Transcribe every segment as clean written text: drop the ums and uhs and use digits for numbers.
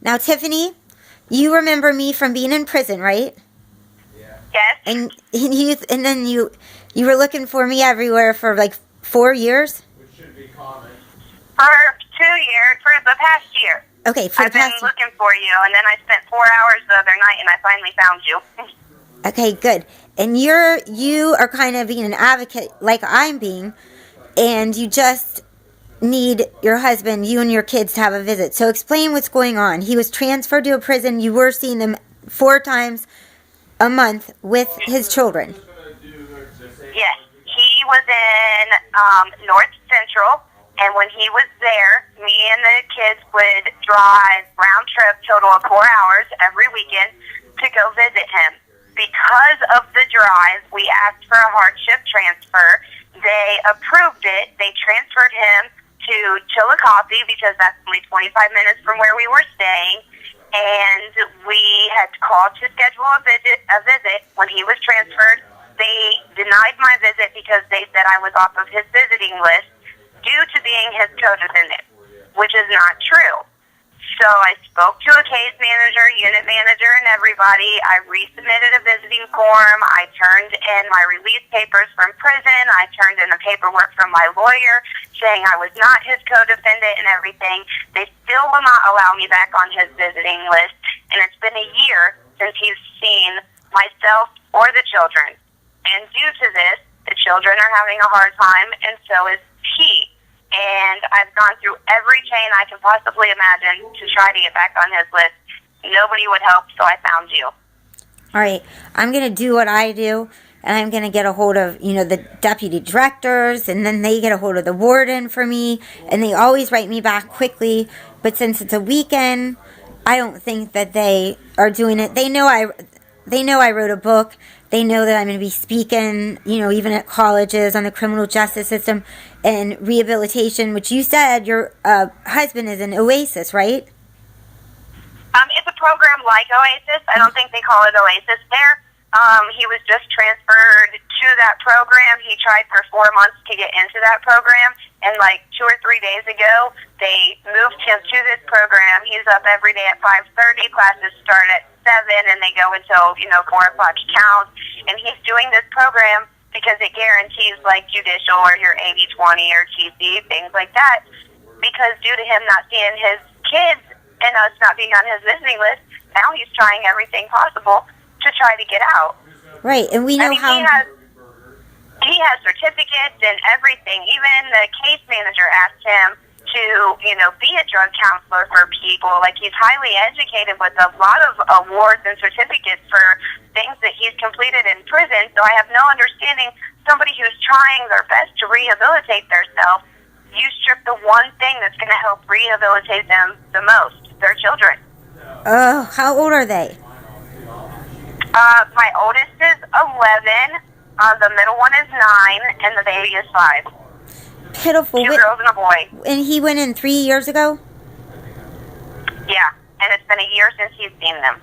Now, Tiffany, you remember me from being in prison, right? Yes. And then you were looking for me everywhere for like 4 years? Which should be common. For 2 years, for the past year. Okay, for the past I've been looking for you, and then I spent 4 hours the other night, and I finally found you. Okay, good. And you are kind of being an advocate like I'm being, and you just need your husband, you and your kids to have a visit. So explain what's going on. He was transferred to a prison. You were seeing him 4 times a month with his children. Yes, he was in North Central, and when he was there, me and the kids would drive round trip, total of 4 hours every weekend to go visit him. Because of the drive, we asked for a hardship transfer. They approved it. They transferred him to Chillicothe because that's only 25 minutes from where we were staying. And we had called to schedule a visit. When he was transferred, they denied my visit because they said I was off of his visiting list due to being his co-defendant, which is not true. So I spoke to a case manager, unit manager, and everybody. I resubmitted a visiting form. I turned in my release papers from prison. I turned in the paperwork from my lawyer saying I was not his co-defendant and everything. They still will not allow me back on his visiting list. And it's been a year since he's seen myself or the children. And due to this, the children are having a hard time, and so is he. And I've gone through every chain I can possibly imagine to try to get back on his list. Nobody would help, so I found you. All right, I'm going to do what I do, and I'm going to get a hold of, the deputy directors, and then they get a hold of the warden for me, and they always write me back quickly. But since it's a weekend, I don't think that they are doing it. They know I wrote a book. They know that I'm going to be speaking, even at colleges on the criminal justice system and rehabilitation, which you said your husband is an Oasis, right? It's a program like Oasis. I don't think they call it Oasis there. He was just transferred to that program. He tried for 4 months to get into that program, and like 2 or 3 days ago, they moved him to this program. He's up every day at 5:30. Classes start at 7, and they go until 4 o'clock counts. And he's doing this program because it guarantees like judicial or your 80/20 or TC, things like that. Because due to him not seeing his kids and us not being on his visiting list, now he's trying everything possible to try to get out. Right, and we know how he has certificates and everything. Even the case manager asked him to, be a drug counselor for people. Like, he's highly educated with a lot of awards and certificates for things that he's completed in prison. So I have no understanding. Somebody who's trying their best to rehabilitate themselves, you strip the one thing that's going to help rehabilitate them the most, their children. Oh, how old are they? My oldest is 11, the middle one is 9, and the baby is 5. Pitiful. 2 girls and a boy. And he went in 3 years ago? Yeah, and it's been a year since he's seen them.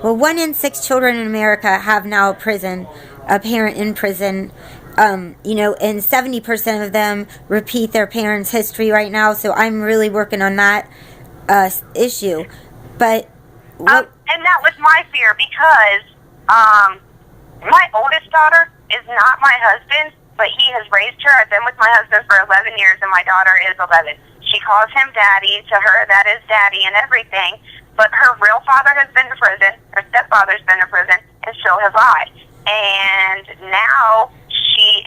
Well, 1 in 6 children in America have now a parent in prison. And 70% of them repeat their parents' history right now. So I'm really working on that issue. But and that was my fear because my oldest daughter is not my husband, but he has raised her. I've been with my husband for 11 years, and my daughter is 11. She calls him daddy. To her, that is daddy and everything. But her real father has been to prison. Her stepfather's been to prison, and so have I. And now she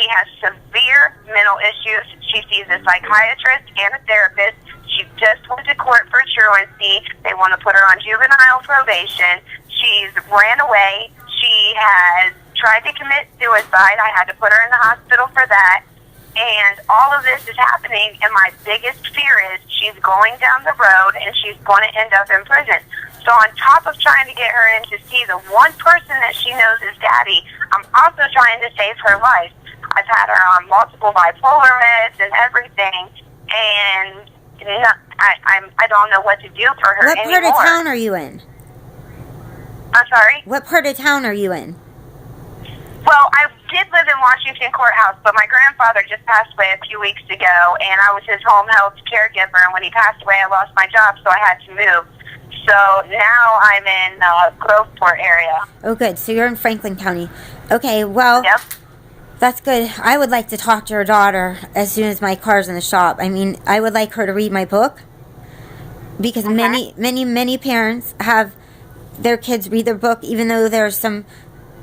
has severe mental issues. She sees a psychiatrist and a therapist. She just went to court for truancy. They want to put her on juvenile probation. She's ran away. She has tried to commit suicide. I had to put her in the hospital for that. And all of this is happening, and my biggest fear is she's going down the road and she's going to end up in prison. So on top of trying to get her in to see the one person that she knows is daddy, I'm also trying to save her life. I've had her on multiple bipolar meds and everything, and I don't know what to do for her anymore. What part of town are you in? I'm sorry? What part of town are you in? Well, I do did live in Washington Courthouse, but my grandfather just passed away a few weeks ago, and I was his home health caregiver, and when he passed away, I lost my job, so I had to move. So now I'm in Groveport area. Oh, good. So you're in Franklin County. Okay, well, Yep. That's good. I would like to talk to her daughter as soon as my car's in the shop. I mean, I would like her to read my book, because many parents have their kids read their book, even though there's some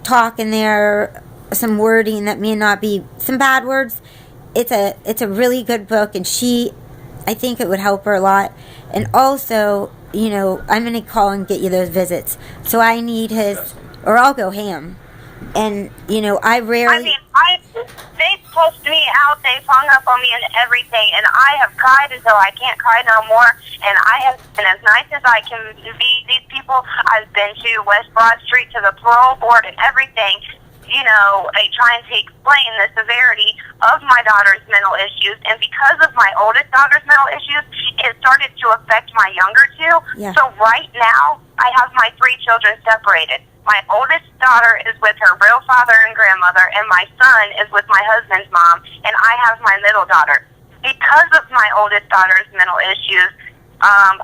talk in there, some wording that may not be some bad words. It's a really good book, and I think it would help her a lot. And also, you know, I'm going to call and get you those visits. So I need his, or I'll go ham. And, you know, I mean, they pushed me out, they hung up on me and everything, and I have cried until I can't cry no more, and I have been as nice as I can be. These people, I've been to West Broad Street to the parole board and everything, you know, trying to explain the severity of my daughter's mental issues, and because of my oldest daughter's mental issues, it started to affect my younger two. Yeah. So right now, I have my 3 children separated. My oldest daughter is with her real father and grandmother, and my son is with my husband's mom, and I have my middle daughter. Because of my oldest daughter's mental issues,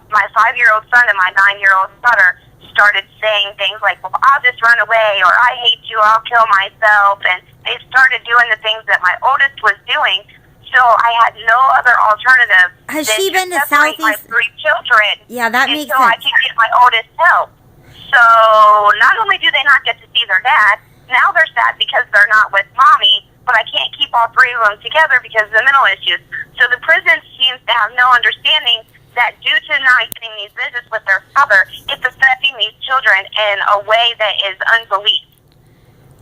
my 5-year-old son and my 9-year-old daughter started saying things like, well, I'll just run away, or I hate you, I'll kill myself, and they started doing the things that my oldest was doing, so I had no other alternative Has than she been to separate my Southeast? 3 children Yeah, that makes until I sense. could get my oldest help. So not only do they not get to see their dad, now they're sad because they're not with mommy, but I can't keep all 3 of them together because of the mental issues. So the prison seems to have no understanding that due to not getting these visits with their father, it's affecting these children in a way that is unbelief.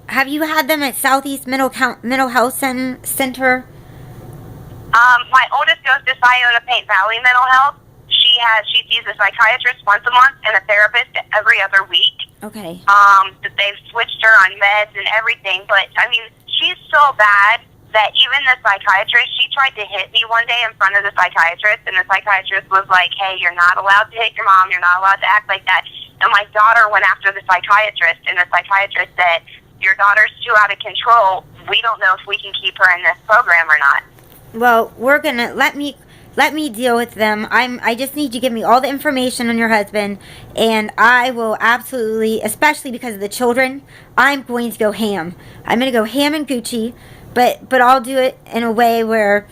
Have you had them at Southeast Mental Health Center? My oldest goes to Scioto Paint Valley Mental Health. She sees a psychiatrist once a month and a therapist every other week. Okay. They've switched her on meds and everything, but I mean, she's so bad that even the psychiatrist, she tried to hit me one day in front of the psychiatrist, and the psychiatrist was like, hey, you're not allowed to hit your mom, you're not allowed to act like that. And my daughter went after the psychiatrist, and the psychiatrist said, your daughter's too out of control. We don't know if we can keep her in this program or not. Well, we're gonna let me deal with them. I just need you to give me all the information on your husband, and I will absolutely, especially because of the children, I'm going to go ham. I'm going to go ham and Gucci, but I'll do it in a way where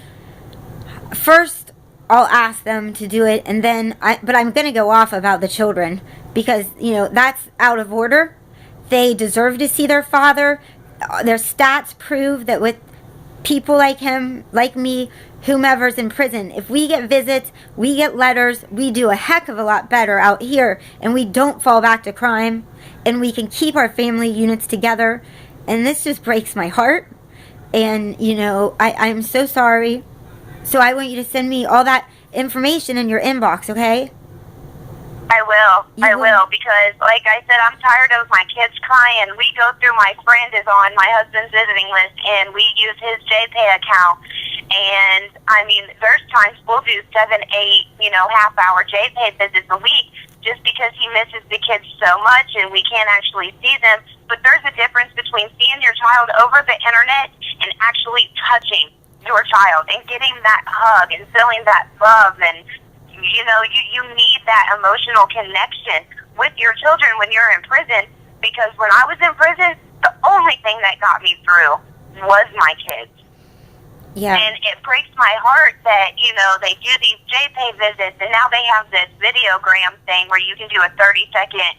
first I'll ask them to do it, and then but I'm going to go off about the children because, you know, that's out of order. They deserve to see their father. Their stats prove that with people like him, like me, whomever's in prison, if we get visits, we get letters, we do a heck of a lot better out here, and we don't fall back to crime, and we can keep our family units together. And this just breaks my heart, and you know, I'm so sorry. So I want you to send me all that information in your inbox, okay? I will, because like I said, I'm tired of my kids crying. We go through, my friend is on my husband's visiting list, and we use his JPay account. And I mean, there's times we'll do 7, 8, half-hour JPay visits a week just because he misses the kids so much and we can't actually see them. But there's a difference between seeing your child over the internet and actually touching your child and getting that hug and feeling that love. And you need that emotional connection with your children when you're in prison, because when I was in prison, the only thing that got me through was my kids. Yeah. And it breaks my heart that, they do these JPay visits, and now they have this videogram thing where you can do a 30-second,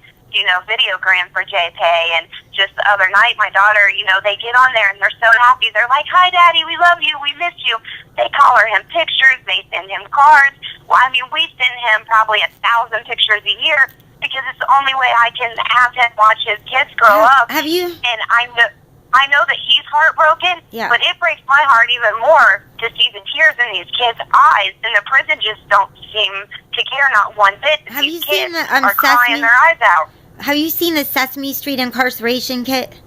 videogram for JPay. And just the other night, my daughter, they get on there and they're so happy. They're like, hi, Daddy, we love you, we miss you. They color him pictures, they send him cards. Well, I mean, we send him probably 1,000 pictures a year because it's the only way I can have him watch his kids grow up. Have you? And I know that he's heartbroken, yeah, but it breaks my heart even more to see the tears in these kids' eyes, and the prison just don't seem to care not one bit. Have these you seen kids the are crying their eyes out. Have you seen the Sesame Street incarceration kit?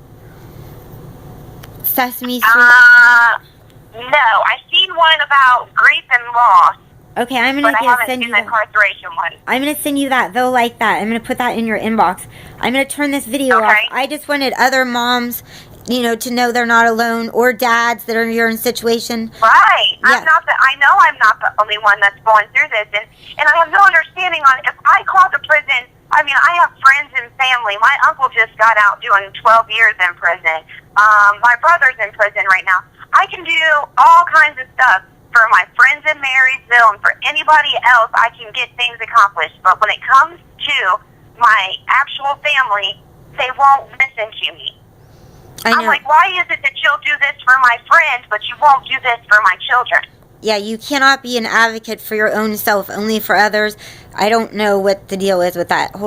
Sesame Street? No. I've seen one about grief and loss. Okay, I'm but I gonna haven't send seen you the that. incarceration one. I'm gonna send you that. They'll like that. I'm gonna put that in your inbox. I'm gonna turn this video off. I just wanted other moms you know, to know they're not alone, or dads that are in your situation. Right. Yeah. I know I'm not the only one that's going through this, and I have no understanding on if I call the prison. I mean, I have friends and family. My uncle just got out doing 12 years in prison. My brother's in prison right now. I can do all kinds of stuff for my friends in Marysville, and for anybody else, I can get things accomplished. But when it comes to my actual family, they won't listen to me. I'm like, why is it that you'll do this for my friends, but you won't do this for my children? Yeah, you cannot be an advocate for your own self, only for others. I don't know what the deal is with that. Hold